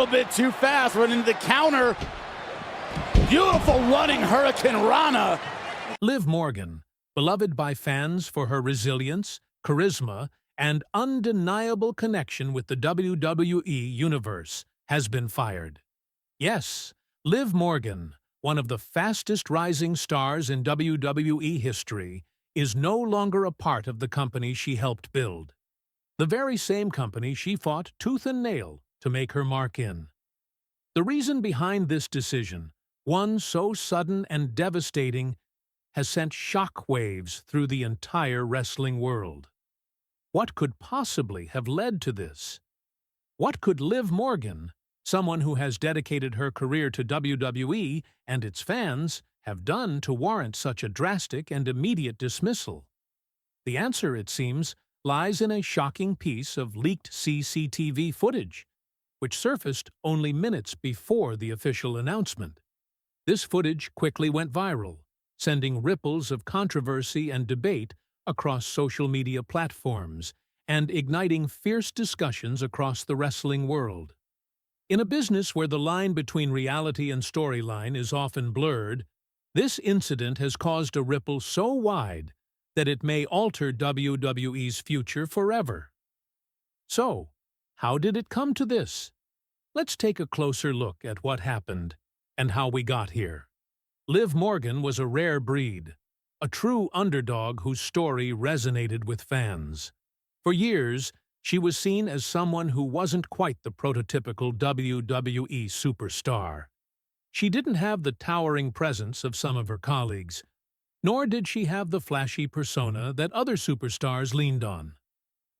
little bit too fast, went into the counter. Beautiful running Hurricane Rana. Liv Morgan, beloved by fans for her resilience, charisma, and undeniable connection with the WWE Universe, has been fired. Yes, Liv Morgan, one of the fastest rising stars in WWE history, is no longer a part of the company she helped build. The very same company she fought tooth and nail to make her mark in. The reason behind this decision, one so sudden and devastating, has sent shock waves through the entire wrestling world. What could possibly have led to this? What could Liv Morgan, someone who has dedicated her career to WWE and its fans, have done to warrant such a drastic and immediate dismissal? The answer, it seems, lies in a shocking piece of leaked CCTV footage, which surfaced only minutes before the official announcement. This footage quickly went viral, sending ripples of controversy and debate across social media platforms and igniting fierce discussions across the wrestling world. In a business where the line between reality and storyline is often blurred, this incident has caused a ripple so wide that it may alter WWE's future forever. So, how did it come to this? Let's take a closer look at what happened and how we got here. Liv Morgan was a rare breed, a true underdog whose story resonated with fans. For years, she was seen as someone who wasn't quite the prototypical WWE superstar. She didn't have the towering presence of some of her colleagues, nor did she have the flashy persona that other superstars leaned on.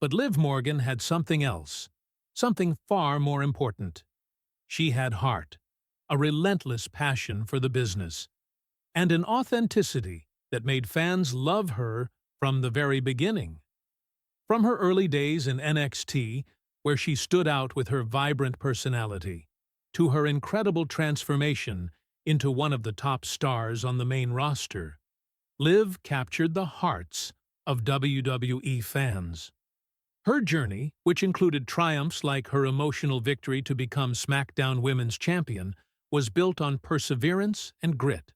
But Liv Morgan had something else, something far more important. She had heart, a relentless passion for the business, and an authenticity that made fans love her from the very beginning. From her early days in NXT, where she stood out with her vibrant personality, to her incredible transformation into one of the top stars on the main roster, Liv captured the hearts of WWE fans. Her journey, which included triumphs like her emotional victory to become SmackDown Women's Champion, was built on perseverance and grit.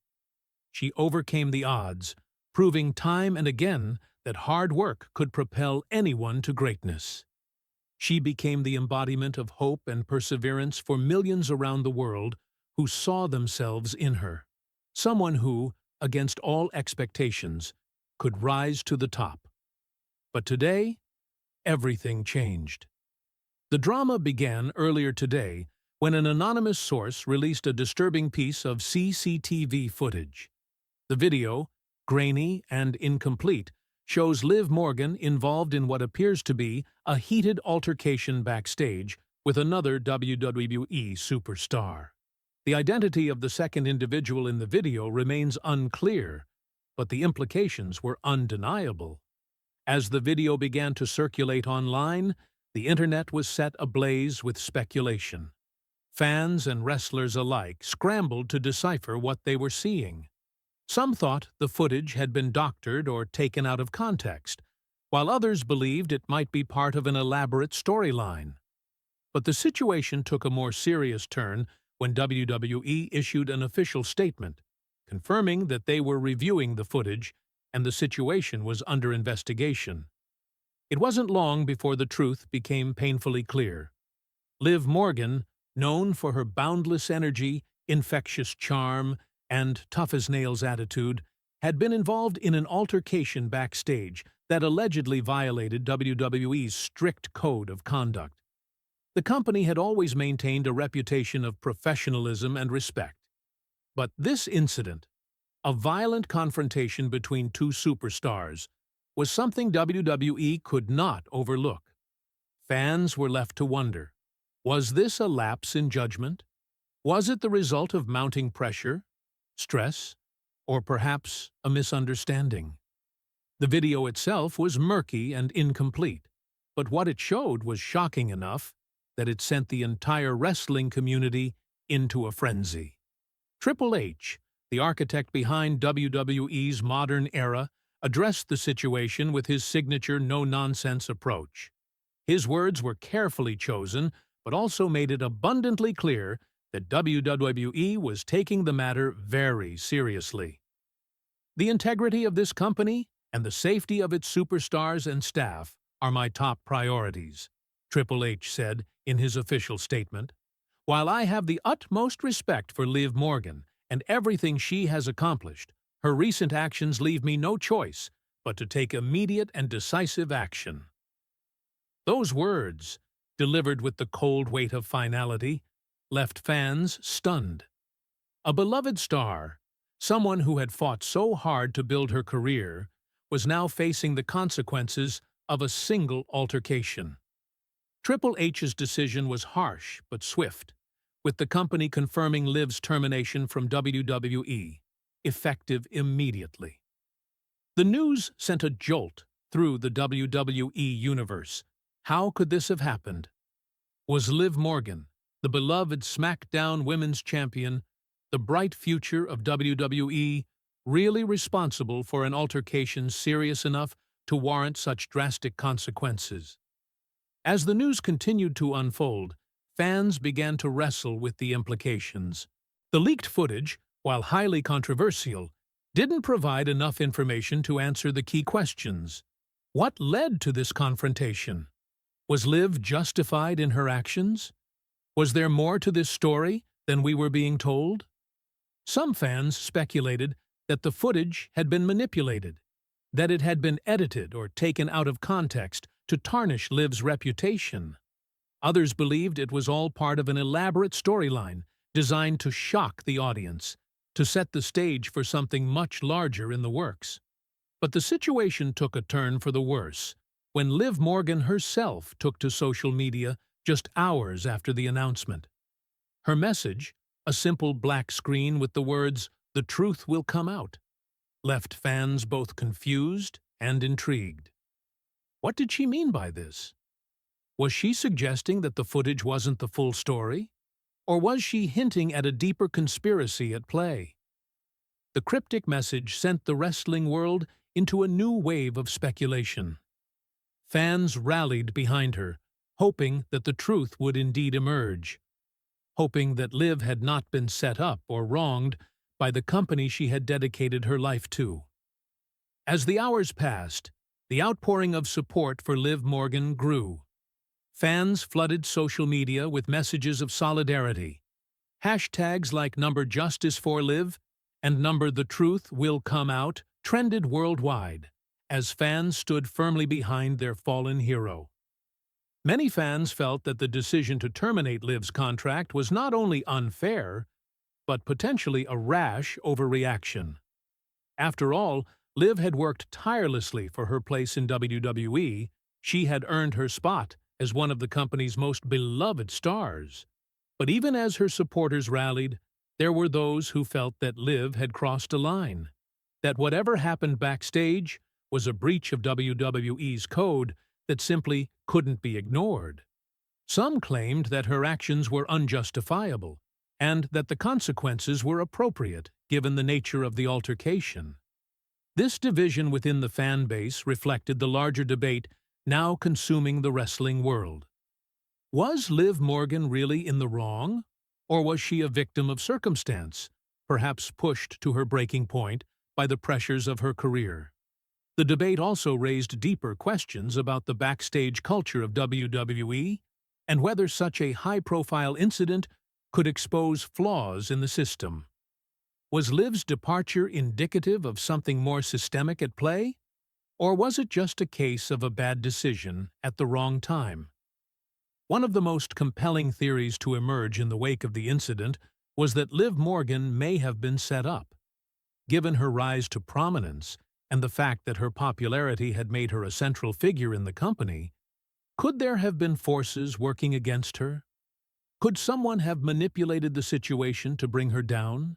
She overcame the odds, proving time and again that hard work could propel anyone to greatness. She became the embodiment of hope and perseverance for millions around the world who saw themselves in her. Someone who, against all expectations, could rise to the top. But today, everything changed. The drama began earlier today when an anonymous source released a disturbing piece of CCTV footage. The video, grainy and incomplete, shows Liv Morgan involved in what appears to be a heated altercation backstage with another WWE superstar. The identity of the second individual in the video remains unclear, but the implications were undeniable. As the video began to circulate online, the internet was set ablaze with speculation. Fans and wrestlers alike scrambled to decipher what they were seeing. Some thought the footage had been doctored or taken out of context, while others believed it might be part of an elaborate storyline. But the situation took a more serious turn when WWE issued an official statement, confirming that they were reviewing the footage and the situation was under investigation. It wasn't long before the truth became painfully clear. Liv Morgan, known for her boundless energy, infectious charm, and tough-as-nails attitude, had been involved in an altercation backstage that allegedly violated WWE's strict code of conduct. The company had always maintained a reputation of professionalism and respect. But this incident, a violent confrontation between two superstars, was something WWE could not overlook. Fans were left to wonder, was this a lapse in judgment? Was it the result of mounting pressure, stress, or perhaps a misunderstanding? The video itself was murky and incomplete, but what it showed was shocking enough that it sent the entire wrestling community into a frenzy. Triple H, the architect behind WWE's modern era, addressed the situation with his signature no-nonsense approach. His words were carefully chosen, but also made it abundantly clear that WWE was taking the matter very seriously. The integrity of this company and the safety of its superstars and staff are my top priorities, Triple H said in his official statement. While I have the utmost respect for Liv Morgan and everything she has accomplished, her recent actions leave me no choice but to take immediate and decisive action. Those words, delivered with the cold weight of finality, left fans stunned. A beloved star, someone who had fought so hard to build her career, was now facing the consequences of a single altercation. Triple H's decision was harsh but swift, with the company confirming Liv's termination from WWE, effective immediately. The news sent a jolt through the WWE universe. How could this have happened? Was Liv Morgan, the beloved SmackDown Women's Champion, the bright future of WWE, really responsible for an altercation serious enough to warrant such drastic consequences? As the news continued to unfold, fans began to wrestle with the implications. The leaked footage, while highly controversial, didn't provide enough information to answer the key questions. What led to this confrontation? Was Liv justified in her actions? Was there more to this story than we were being told? Some fans speculated that the footage had been manipulated, that it had been edited or taken out of context to tarnish Liv's reputation. Others believed it was all part of an elaborate storyline designed to shock the audience, to set the stage for something much larger in the works. But the situation took a turn for the worse when Liv Morgan herself took to social media just hours after the announcement. Her message, a simple black screen with the words, "The truth will come out," left fans both confused and intrigued. What did she mean by this? Was she suggesting that the footage wasn't the full story? Or was she hinting at a deeper conspiracy at play? The cryptic message sent the wrestling world into a new wave of speculation. Fans rallied behind her, hoping that the truth would indeed emerge, hoping that Liv had not been set up or wronged by the company she had dedicated her life to. As the hours passed, the outpouring of support for Liv Morgan grew. Fans flooded social media with messages of solidarity. Hashtags like #JusticeForLiv and #TheTruthWillComeOut trended worldwide as fans stood firmly behind their fallen hero. Many fans felt that the decision to terminate Liv's contract was not only unfair, but potentially a rash overreaction. After all, Liv had worked tirelessly for her place in WWE. She had earned her spot as one of the company's most beloved stars. But even as her supporters rallied, there were those who felt that Liv had crossed a line, that whatever happened backstage was a breach of WWE's code that simply couldn't be ignored. Some claimed that her actions were unjustifiable, and that the consequences were appropriate given the nature of the altercation. This division within the fan base reflected the larger debate now consuming the wrestling world. Was Liv Morgan really in the wrong, or was she a victim of circumstance, perhaps pushed to her breaking point by the pressures of her career? The debate also raised deeper questions about the backstage culture of WWE and whether such a high-profile incident could expose flaws in the system. Was Liv's departure indicative of something more systemic at play? Or was it just a case of a bad decision at the wrong time? One of the most compelling theories to emerge in the wake of the incident was that Liv Morgan may have been set up. Given her rise to prominence and the fact that her popularity had made her a central figure in the company, could there have been forces working against her? Could someone have manipulated the situation to bring her down?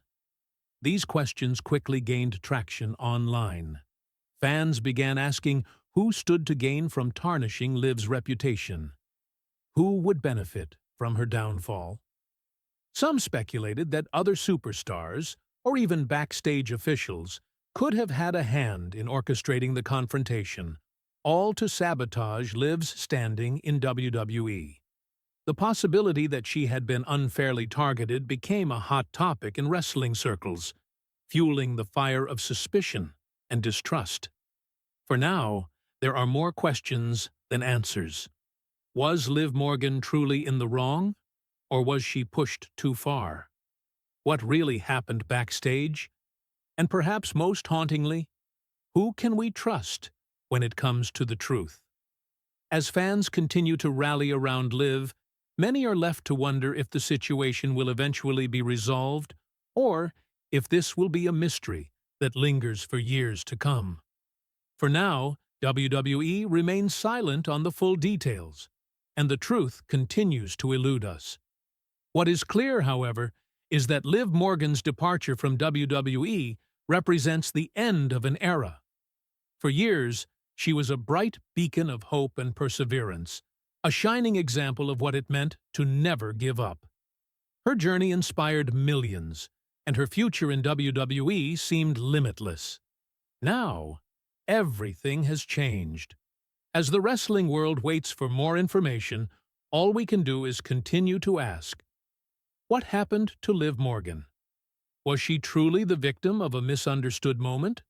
These questions quickly gained traction online. Fans began asking who stood to gain from tarnishing Liv's reputation. Who would benefit from her downfall? Some speculated that other superstars, or even backstage officials, could have had a hand in orchestrating the confrontation, all to sabotage Liv's standing in WWE. The possibility that she had been unfairly targeted became a hot topic in wrestling circles, fueling the fire of suspicion and distrust. For now, there are more questions than answers. Was Liv Morgan truly in the wrong, or was she pushed too far? What really happened backstage? And perhaps most hauntingly, who can we trust when it comes to the truth? As fans continue to rally around Liv, many are left to wonder if the situation will eventually be resolved, or if this will be a mystery that lingers for years to come. For now, WWE remains silent on the full details, and the truth continues to elude us. What is clear, however, is that Liv Morgan's departure from WWE represents the end of an era. For years, she was a bright beacon of hope and perseverance, a shining example of what it meant to never give up. Her journey inspired millions, and her future in WWE seemed limitless. Now, everything has changed. As the wrestling world waits for more information, all we can do is continue to ask, what happened to Liv Morgan? Was she truly the victim of a misunderstood moment,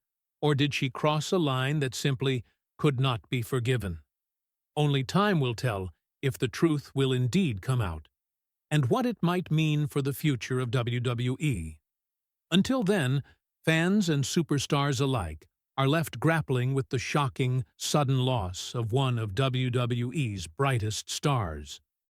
or did she cross a line that simply could not be forgiven? Only time will tell if the truth will indeed come out, and what it might mean for the future of WWE. Until then, fans and superstars alike are left grappling with the shocking, sudden loss of one of WWE's brightest stars.